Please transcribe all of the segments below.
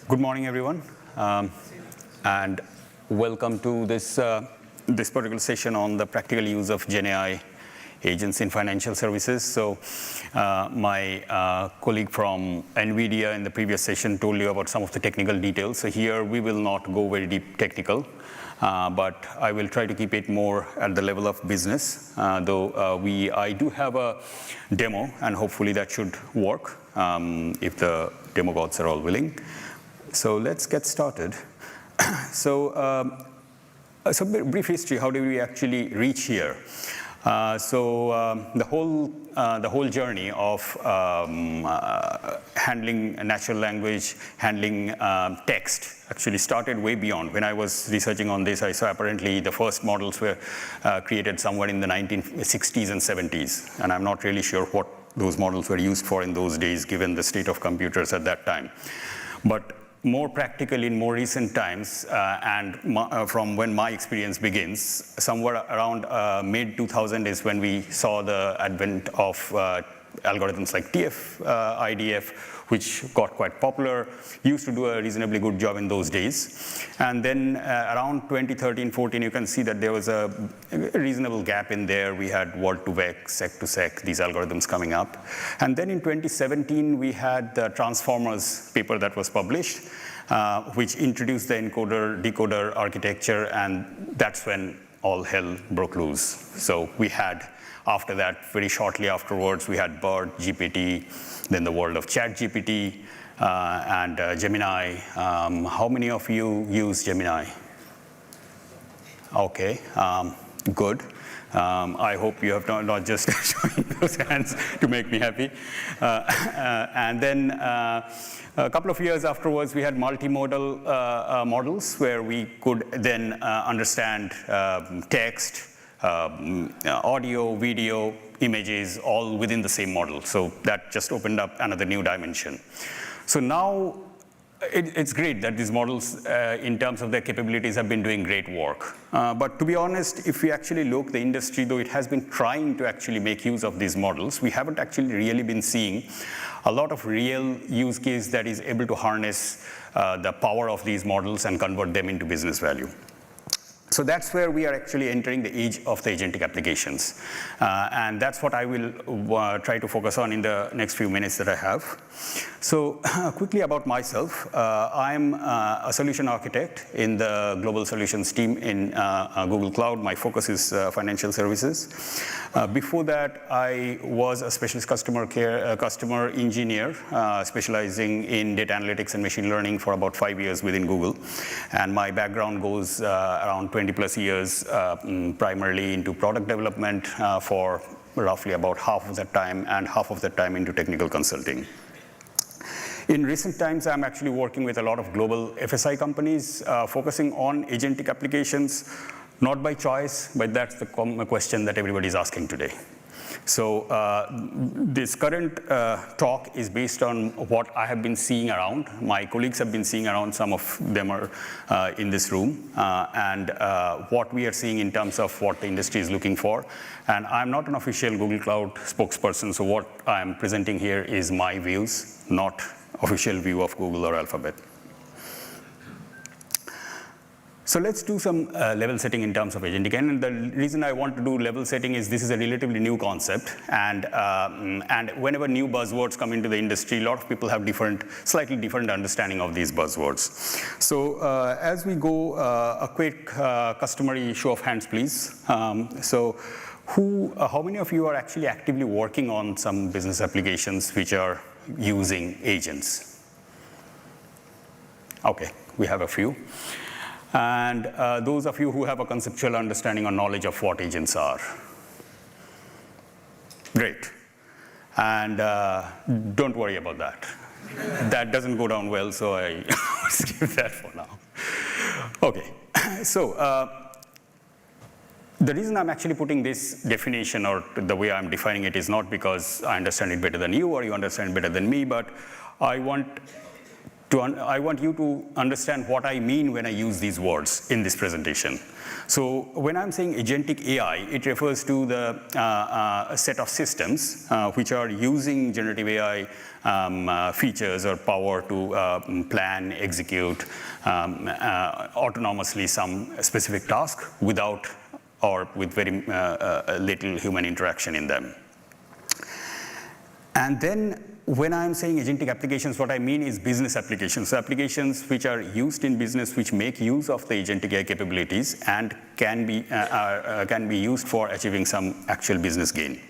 Good morning, everyone, and welcome to this particular session on the practical use of GenAI agents in financial services. So my colleague from NVIDIA in the previous session told you about some of the technical details. So here we will not go very deep technical, but I will try to keep it more at the level of business, though I do have a demo, and hopefully that should work if the demo gods are all willing. So let's get started. So brief history, how did we actually reach here? The whole journey of handling natural language, handling text, actually started way beyond. When I was researching on this, I saw apparently the first models were created somewhere in the 1960s and 70s, and I'm not really sure what those models were used for in those days, given the state of computers at that time. But more practical in more recent times, from when my experience begins, somewhere around mid-2000 is when we saw the advent of algorithms like TF, IDF, which got quite popular, used to do a reasonably good job in those days. And then around 2013-14, you can see that there was a reasonable gap in there. We had word2vec, sec2sec, these algorithms coming up. And then in 2017, we had the Transformers paper that was published, which introduced the encoder-decoder architecture, and that's when all hell broke loose. So we had, after that, very shortly afterwards, we had BERT, GPT, then the world of ChatGPT, and Gemini. How many of you use Gemini? Okay, good. I hope you have not just showing those hands to make me happy. And then a couple of years afterwards, we had multimodal models where we could then understand text, audio, video, images, all within the same model. So that just opened up another new dimension. So now it's great that these models, in terms of their capabilities, have been doing great work. But to be honest, if we actually look, the industry, though it has been trying to actually make use of these models, we haven't actually really been seeing a lot of real use case that is able to harness the power of these models and convert them into business value. So that's where we are actually entering the age of the agentic applications. And that's what I will try to focus on in the next few minutes that I have. So quickly about myself, I'm a solution architect in the global solutions team in Google Cloud. My focus is financial services. Before that, I was a specialist customer engineer, specializing in data analytics and machine learning for about 5 years within Google. And my background goes around 20 plus years, primarily into product development for roughly about half of that time, and half of that time into technical consulting. In recent times, I'm actually working with a lot of global FSI companies, focusing on agentic applications, not by choice, but that's the question that everybody is asking today. So this current talk is based on what I have been seeing around. My colleagues have been seeing around. Some of them are in this room, and what we are seeing in terms of what the industry is looking for. And I'm not an official Google Cloud spokesperson, so what I'm presenting here is my views, not official view of Google or Alphabet. So let's do some level setting in terms of agentic. And the reason I want to do level setting is this is a relatively new concept. And whenever new buzzwords come into the industry, a lot of people have slightly different understanding of these buzzwords. So as we go, a quick customary show of hands, please. How many of you are actually actively working on some business applications which are using agents? Okay, we have a few. And those of you who have a conceptual understanding or knowledge of what agents are. Great. And don't worry about that. That doesn't go down well, so I skip that for now. Okay, so the reason I'm actually putting this definition, or the way I'm defining it, is not because I understand it better than you or you understand it better than me, but I want I want you to understand what I mean when I use these words in this presentation. So when I'm saying agentic AI, it refers to the set of systems which are using generative AI features or power to plan, execute autonomously some specific task without or with very little human interaction in them. And then when I'm saying agentic applications, what I mean is business applications. So applications which are used in business, which make use of the agentic AI capabilities and can be used for achieving some actual business gain.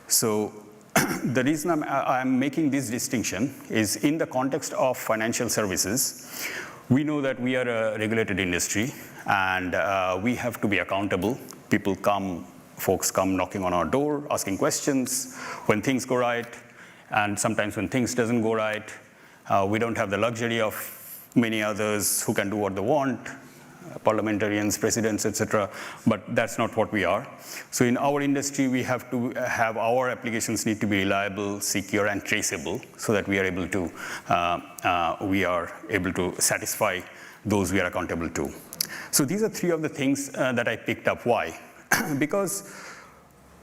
So the reason I'm making this distinction is in the context of financial services. We know that we are a regulated industry, and we have to be accountable. Folks come knocking on our door, asking questions when things go right, and sometimes when things doesn't go right. We don't have the luxury of many others who can do what they want, parliamentarians, presidents, etc. But that's not what we are. So in our industry, we have to have our applications need to be reliable, secure, and traceable, so that we are able to satisfy those we are accountable to. So these are three of the things that I picked up. Why? Because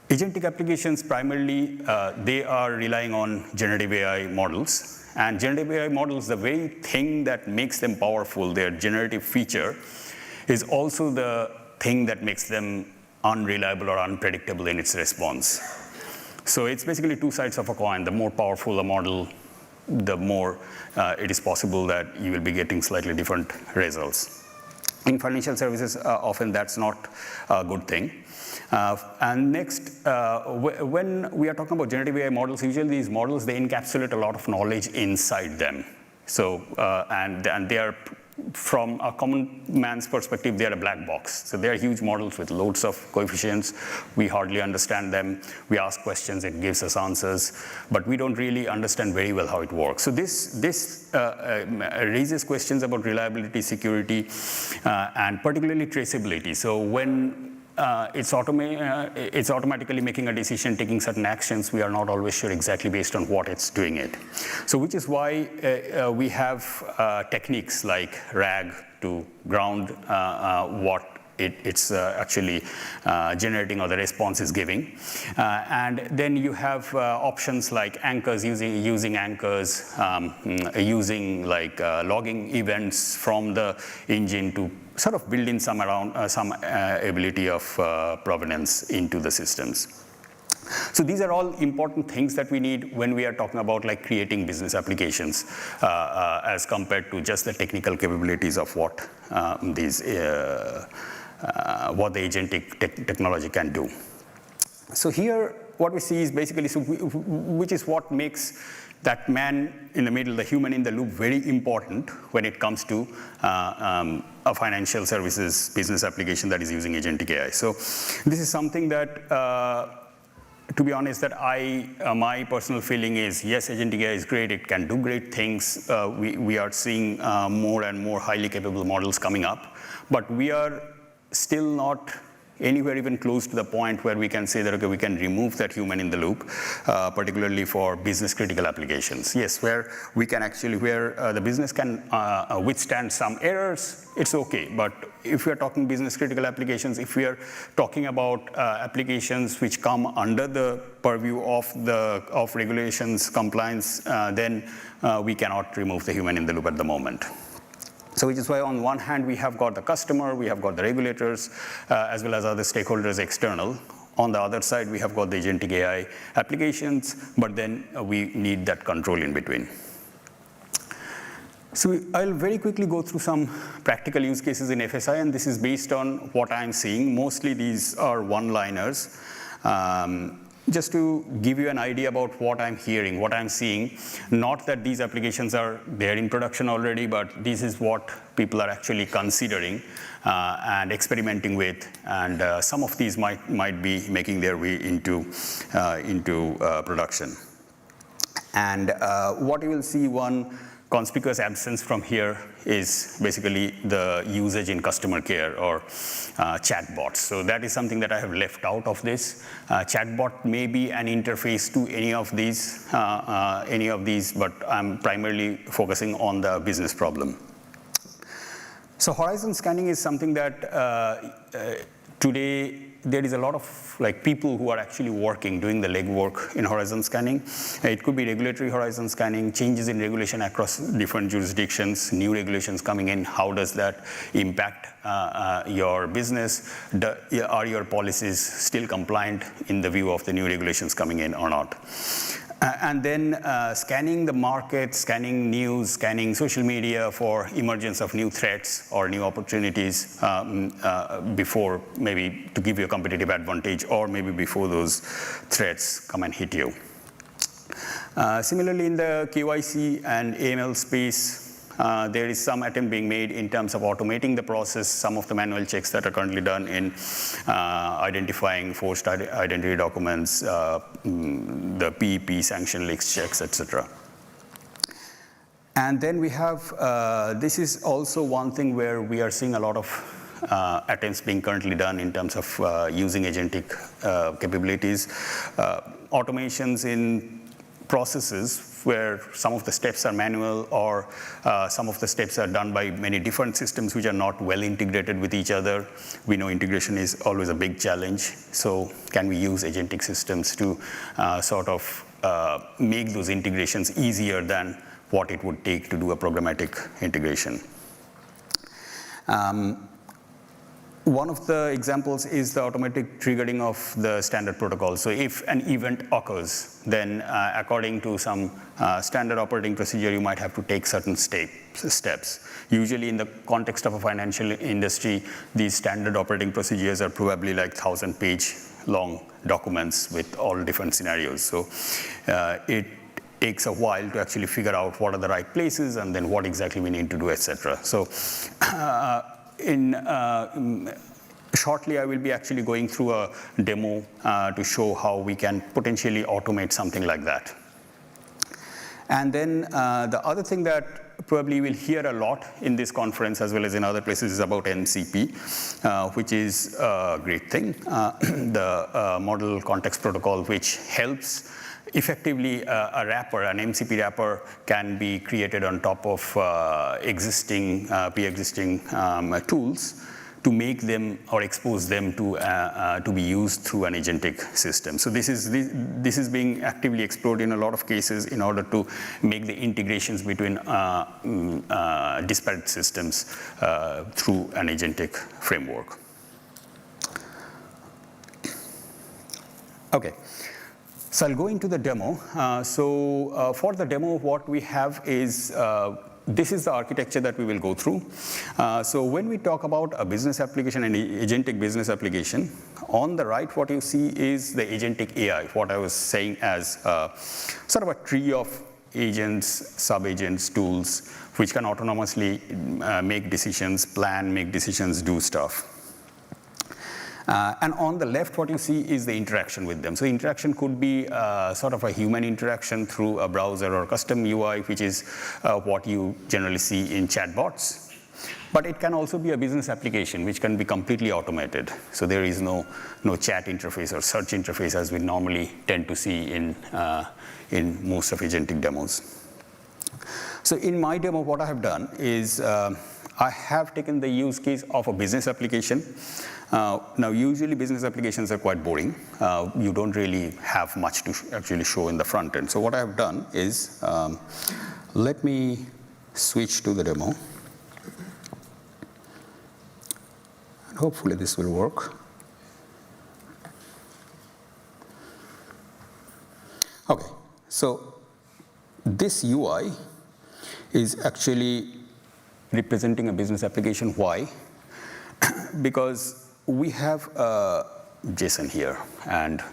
agentic applications primarily, they are relying on generative AI models. And generative AI models, the very thing that makes them powerful, their generative feature, is also the thing that makes them unreliable or unpredictable in its response. So it's basically two sides of a coin. The more powerful a model, the more it is possible that you will be getting slightly different results. In financial services, often that's not a good thing. And next, when we are talking about generative AI models, usually these models, they encapsulate a lot of knowledge inside them. So, and they are, from a common man's perspective, they are a black box. So they are huge models with loads of coefficients. We hardly understand them. We ask questions, it gives us answers, but we don't really understand very well how it works. So this raises questions about reliability, security, and particularly traceability. So when it's automatically making a decision, taking certain actions, we are not always sure exactly based on what it's doing it. So which is why we have techniques like RAG to ground what it's actually generating or the response is giving. And then you have options like anchors, using anchors, using like logging events from the engine to sort of build in some ability of provenance into the systems. So these are all important things that we need when we are talking about like creating business applications as compared to just the technical capabilities of what the agentic technology can do. So here, what we see is basically, which is what makes that man in the middle, the human in the loop, very important when it comes to a financial services business application that is using agentic AI. So this is something that, to be honest, that my personal feeling is, yes, agentic AI is great. It can do great things. We are seeing more and more highly capable models coming up, but we are still not anywhere even close to the point where we can say that, okay, we can remove that human in the loop, particularly for business critical applications. Yes, where we can actually, where the business can withstand some errors, it's okay. But if we are talking business critical applications, if we are talking about applications which come under the purview of regulations, compliance, then we cannot remove the human in the loop at the moment. So which is why on one hand, we have got the customer, we have got the regulators, as well as other stakeholders external. On the other side, we have got the agentic AI applications, but then we need that control in between. So I'll very quickly go through some practical use cases in FSI, and this is based on what I'm seeing. Mostly these are one-liners. Just to give you an idea about what I'm hearing, what I'm seeing, not that these applications are there in production already, but this is what people are actually considering and experimenting with, and some of these might be making their way into production. And what you will see, one conspicuous absence from here is basically the usage in customer care or chatbots. So that is something that I have left out of this. Chatbot may be an interface to any of these, but I'm primarily focusing on the business problem. So horizon scanning is something that today there is a lot of people who are actually doing the legwork in horizon scanning. It could be regulatory horizon scanning, changes in regulation across different jurisdictions, new regulations coming in. How does that impact your business? Are your policies still compliant in the view of the new regulations coming in or not? And then scanning the market, scanning news, scanning social media for emergence of new threats or new opportunities before, maybe to give you a competitive advantage, or maybe before those threats come and hit you. Similarly, in the KYC and AML space, there is some attempt being made in terms of automating the process, some of the manual checks that are currently done in identifying forced identity documents, the PEP, sanction leaks checks, etc. And then we have, this is also one thing where we are seeing a lot of attempts being currently done in terms of using agentic capabilities, automations in processes where some of the steps are manual, or some of the steps are done by many different systems which are not well integrated with each other. We know integration is always a big challenge. So can we use agentic systems to sort of make those integrations easier than what it would take to do a programmatic integration? One of the examples is the automatic triggering of the standard protocol. So if an event occurs, then according to some standard operating procedure, you might have to take certain steps. Usually in the context of a financial industry, these standard operating procedures are probably like 1,000-page long documents with all different scenarios. So it takes a while to actually figure out what are the right places and then what exactly we need to do, etc. So shortly, I will be actually going through a demo to show how we can potentially automate something like that. And then the other thing that probably we'll hear a lot in this conference as well as in other places is about MCP, which is a great thing. The Model Context Protocol, which helps effectively a wrapper, an MCP wrapper, can be created on top of pre-existing tools to make them or expose them to be used through an agentic system. So this is being actively explored in a lot of cases in order to make the integrations between disparate systems through an agentic framework. Okay. So I'll go into the demo. For the demo, what we have is, this is the architecture that we will go through. So when we talk about a business application, an agentic business application, on the right, what you see is the agentic AI, what I was saying as sort of a tree of agents, sub-agents, tools, which can autonomously make decisions, plan, make decisions, do stuff. And on the left, what you see is the interaction with them. So interaction could be sort of a human interaction through a browser or custom UI, which is what you generally see in chatbots. But it can also be a business application, which can be completely automated. So there is no chat interface or search interface as we normally tend to see in most of agentic demos. So in my demo, what I have done is I have taken the use case of a business application. Now, usually business applications are quite boring. You don't really have much to actually show in the front end. So what I have done is, let me switch to the demo. And hopefully this will work. Okay, so this UI is actually representing a business application. Why? Because we have JSON here, and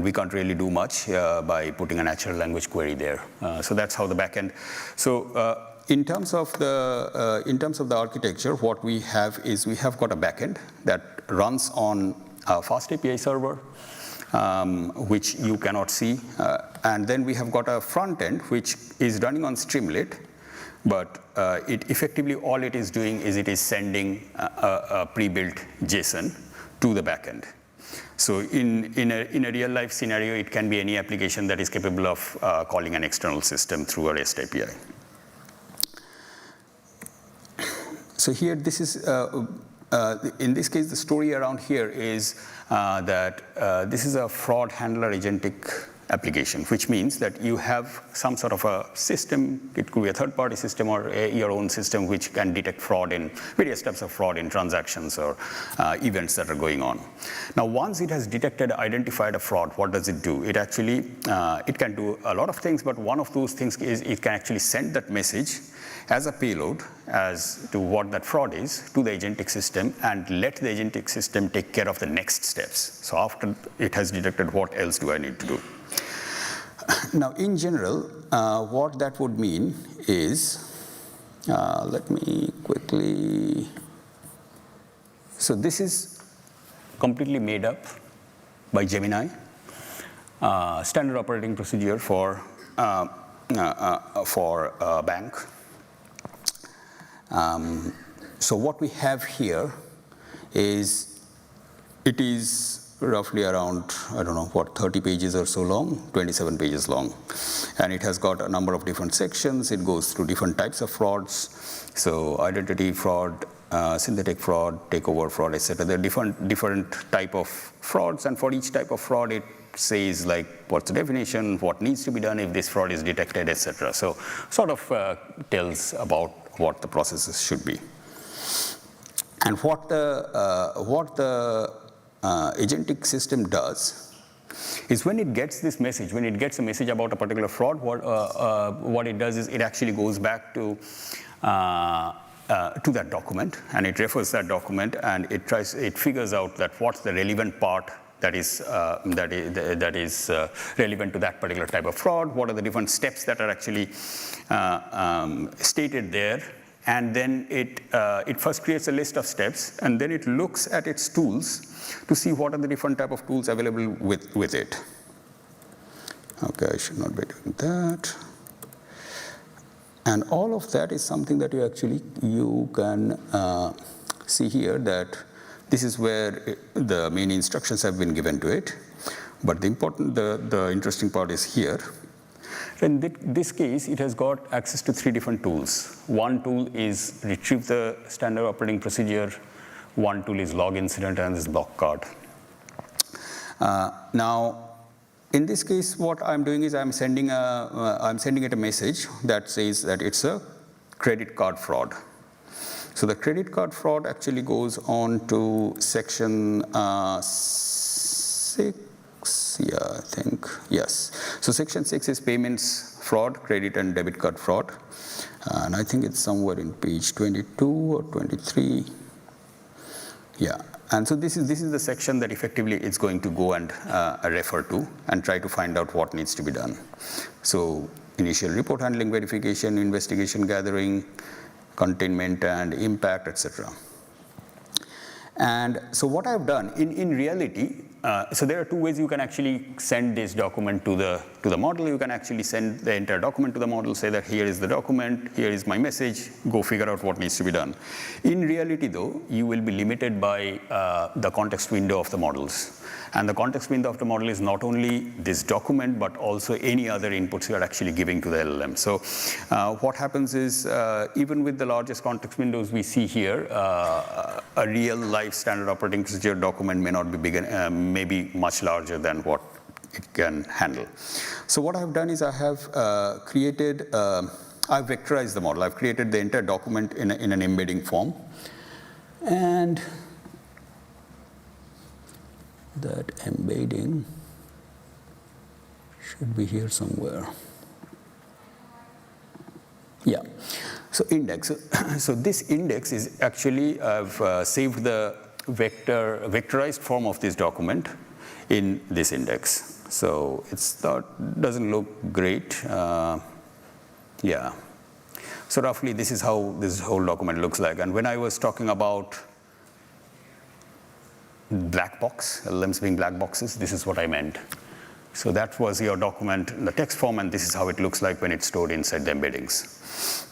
we can't really do much by putting a natural language query there. So that's how the backend. So in terms of the architecture, what we have is we have got a backend that runs on a fast API server. which you cannot see. And then we have got a front end, which is running on Streamlit, but it effectively, all it is doing is it is sending a pre-built JSON to the backend. So in a real life scenario, it can be any application that is capable of calling an external system through a REST API. So here, this is, in this case, the story around here is that this is a fraud handler agentic application, which means that you have some sort of a system. It could be a third-party system or your own system, which can detect fraud in various types of fraud in transactions or events that are going on. Now, once it has detected, identified a fraud, what does it do? It actually, it can do a lot of things, but one of those things is it can actually send that message as a payload as to what that fraud is to the agentic system and let the agentic system take care of the next steps. So after it has detected, what else do I need to do? Now, in general, what that would mean is, let me quickly, so this is completely made up by Gemini, standard operating procedure for a bank. So what we have here is, it is roughly around, I don't know, what, 30 pages or so long, 27 pages long. And it has got a number of different sections. It goes through different types of frauds. So identity fraud, synthetic fraud, takeover fraud, etc. There are different type of frauds, and for each type of fraud, it says like what's the definition, what needs to be done if this fraud is detected, etc. So sort of tells about what the processes should be. And what the agentic system does is when it gets this message, when it gets a message about a particular fraud, what it does is it actually goes back to that document, and it refers that document, and it figures out that what's the relevant part that is relevant to that particular type of fraud, what are the different steps that are actually stated there. And then it first creates a list of steps, and then it looks at its tools to see what are the different type of tools available with it. Okay, I should not be doing that. And all of that is something that you can see here, that this is where the main instructions have been given to it. But the interesting part is here. In this case, it has got access to 3 different tools. One tool is retrieve the standard operating procedure. One tool is log incident, and this block card. Now, in this case, what I'm doing is I'm sending it a message that says that it's a credit card fraud. So the credit card fraud actually goes on to section 6. Yeah, I think, yes. So section 6 is payments fraud, credit and debit card fraud. And I think it's somewhere in page 22 or 23. Yeah, and so this is the section that effectively it's going to go and refer to and try to find out what needs to be done. So initial report handling, verification, investigation gathering, containment and impact, etc. And so what I've done, in reality, so there are 2 ways you can actually send this document to the model. You can actually send the entire document to the model, say that here is the document, here is my message, go figure out what needs to be done. In reality, though, you will be limited by the context window of the models. And the context window of the model is not only this document, but also any other inputs you are actually giving to the LLM. So what happens is, even with the largest context windows we see here, a real life standard operating procedure document may not be big, maybe much larger than what it can handle. So what I've done is I have created, I've vectorized the model. I've created the entire document in an embedding form. And that embedding should be here somewhere. Yeah, so index. So this index is actually, I've saved the vectorized form of this document in this index. So doesn't look great. Yeah. So roughly this is how this whole document looks like. And when I was talking about black box, LLMs being black boxes. This is what I meant. So that was your document in the text form, and this is how it looks like when it's stored inside the embeddings.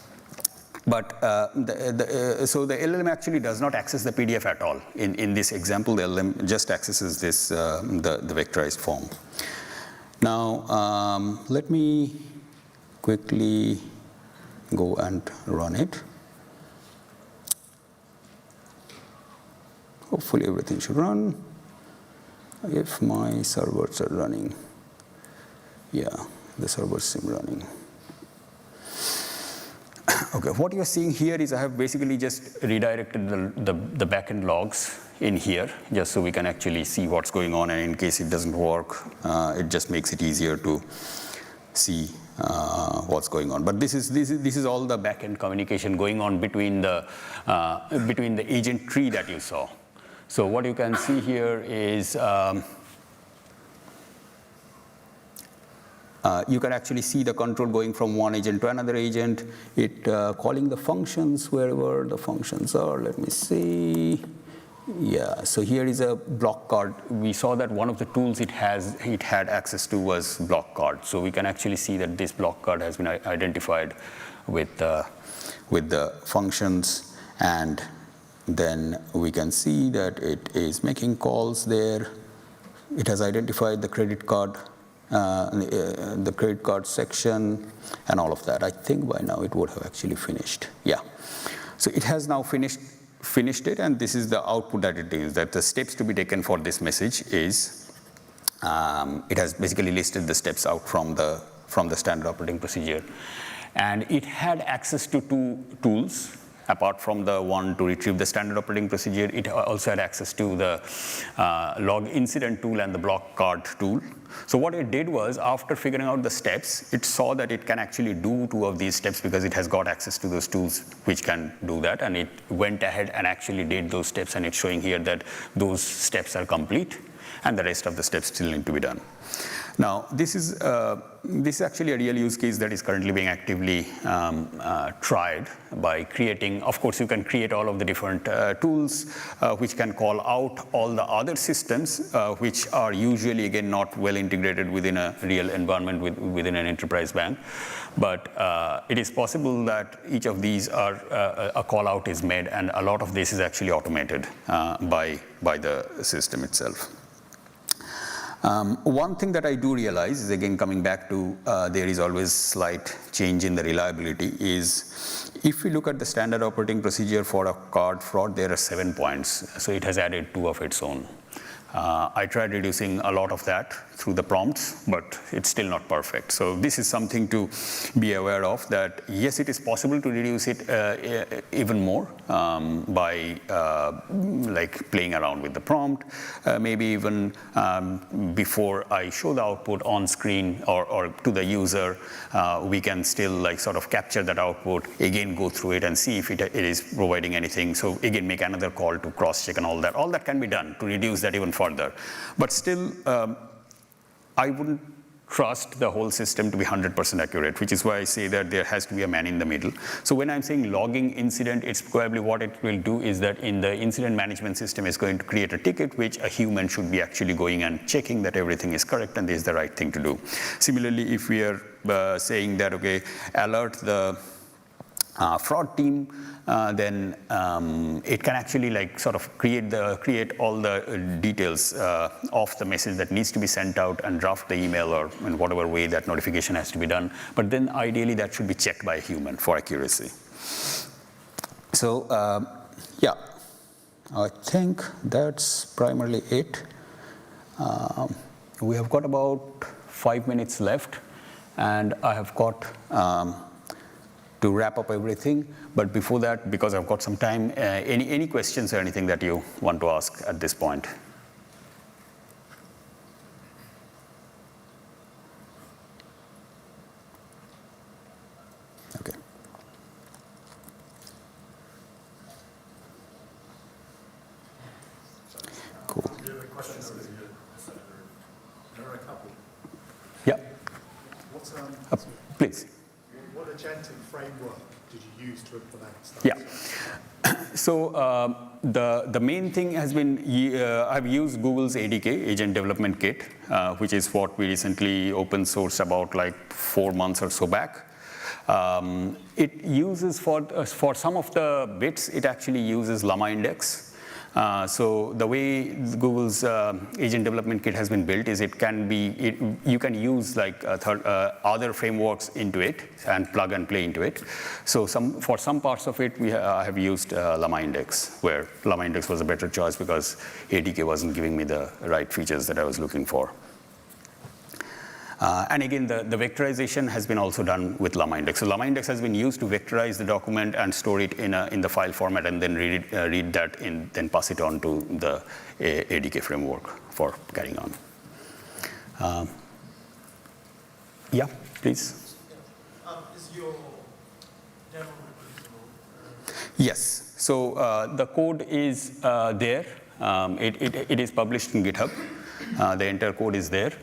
But so the LLM actually does not access the PDF at all. In this example, the LLM just accesses this, the vectorized form. Now, let me quickly go and run it. Hopefully everything should run. If my servers are running. Yeah, the servers seem running. Okay, what you're seeing here is I have basically just redirected the backend logs in here, just so we can actually see what's going on, and in case it doesn't work, it just makes it easier to see what's going on. But this is all the backend communication going on between the agent tree that you saw. So what you can see here is you can actually see the control going from one agent to another agent, it calling the functions wherever the functions are. Let me see. Yeah, so here is a block card. We saw that one of the tools it had access to was block card. So we can actually see that this block card has been identified with the functions, and then we can see that it is making calls there. It has identified the credit card section and all of that. I think by now it would have actually finished. Yeah. So it has now finished it, and this is the output that it is, that the steps to be taken for this message is, it has basically listed the steps out from the standard operating procedure. And it had access to two tools. Apart from the one to retrieve the standard operating procedure, it also had access to the log incident tool and the block card tool. So what it did was, after figuring out the steps, it saw that it can actually do two of these steps because it has got access to those tools which can do that, and it went ahead and actually did those steps, and it's showing here that those steps are complete and the rest of the steps still need to be done. Now, this is actually a real use case that is currently being actively tried by creating. Of course, you can create all of the different tools which can call out all the other systems which are usually, again, not well integrated within a real environment within an enterprise bank. But it is possible that each of these are a call out is made, and a lot of this is actually automated by the system itself. One thing that I do realize is, again, coming back to there is always slight change in the reliability, is if we look at the standard operating procedure for a card fraud, there are 7 points. So it has added 2 of its own. I tried reducing a lot of that through the prompts, but it's still not perfect. So this is something to be aware of, that yes, it is possible to reduce it even more by like playing around with the prompt. Maybe even before I show the output on screen or to the user, we can still like sort of capture that output, again go through it and see if it is providing anything. So again, make another call to cross-check and all that. All that can be done to reduce that even further. But still, I wouldn't trust the whole system to be 100% accurate, which is why I say that there has to be a man in the middle. So when I'm saying logging incident, it's probably what it will do is that in the incident management system is going to create a ticket which a human should be actually going and checking that everything is correct and this is the right thing to do. Similarly, if we are saying that, okay, alert the fraud team, then it can actually like sort of create all the details of the message that needs to be sent out and draft the email or in whatever way that notification has to be done. But then ideally that should be checked by a human for accuracy. So yeah, I think that's primarily it. We have got about 5 minutes left, and I have got to wrap up everything. But before that, because I've got some time, any questions or anything that you want to ask at this point? Okay. Cool. Do you have a question? There are a couple. Yeah. What's please. What agentic framework did you use to implement stuff? Yeah. So the main thing has been, I've used Google's ADK, Agent Development Kit, which is what we recently open sourced about like 4 months or so back. It uses, for some of the bits, it actually uses Llama Index. So the way Google's Agent Development Kit has been built is you can use like other frameworks into it and plug and play into it. So for some parts of it, I have used Llama Index, where Llama Index was a better choice because ADK wasn't giving me the right features that I was looking for. And again, the vectorization has been also done with Llama Index. So Llama Index has been used to vectorize the document and store it in the file format, and then read that and then pass it on to the ADK framework for carrying on. Yeah, please. Is your demo reproducible? Yes. So the code is there. It is published in GitHub. The entire code is there.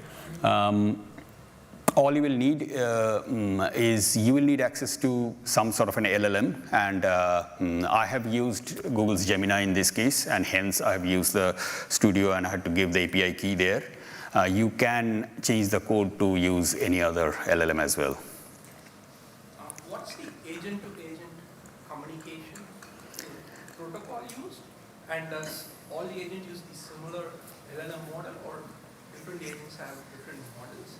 All you will need is you will need access to some sort of an LLM, and I have used Google's Gemini in this case, and hence I have used the Studio and I had to give the API key there. You can change the code to use any other LLM as well. What's the agent-to-agent communication protocol used? And does all the agents use the similar LLM model, or different agents have different models?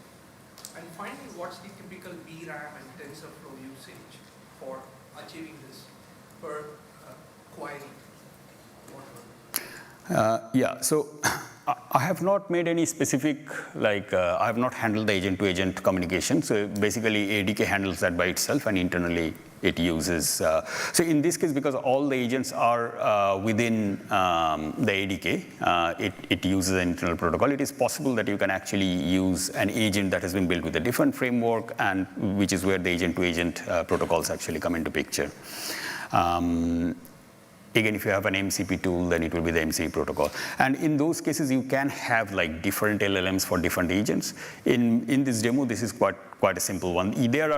And finally, what's the typical VRAM and TensorFlow usage for achieving this per query? Yeah, so I have not made any specific, I have not handled the agent-to-agent communication. So basically, ADK handles that by itself, and internally it uses. So in this case, because all the agents are within the ADK, it uses an internal protocol. It is possible that you can actually use an agent that has been built with a different framework, and which is where the agent-to-agent protocols actually come into picture. Again, if you have an MCP tool, then it will be the MCP protocol. And in those cases, you can have like different LLMs for different agents. In this demo, this is quite a simple one. There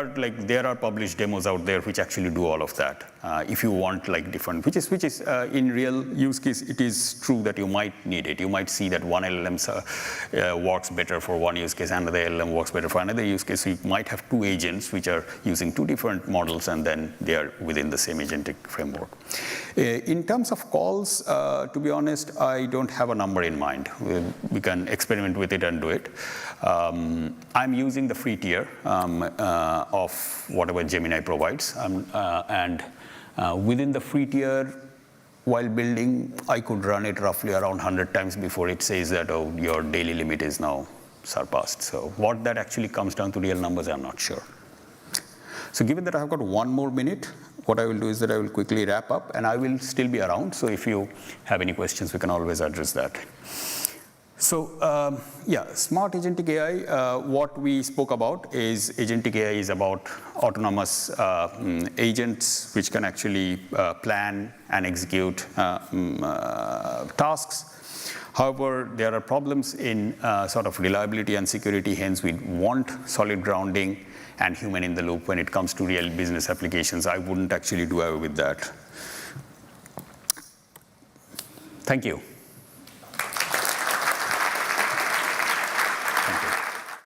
are published demos out there which actually do all of that. If you want like different, which is in real use case, it is true that you might need it. You might see that one LLM works better for one use case, another LLM works better for another use case. So you might have two agents which are using two different models, and then they are within the same agentic framework. In terms of calls, to be honest, I don't have a number in mind. We can experiment with it and do it. I'm using the free tier of whatever Gemini provides. And within the free tier, while building, I could run it roughly around 100 times before it says that, oh, your daily limit is now surpassed. So what that actually comes down to real numbers, I'm not sure. So given that I've got 1 more minute, what I will do is that I will quickly wrap up, and I will still be around. So if you have any questions, we can always address that. So yeah, smart agentic AI, what we spoke about is agentic AI is about autonomous agents which can actually plan and execute tasks. However, there are problems in sort of reliability and security, hence we want solid grounding and human in the loop when it comes to real business applications. I wouldn't actually do away with that. Thank you.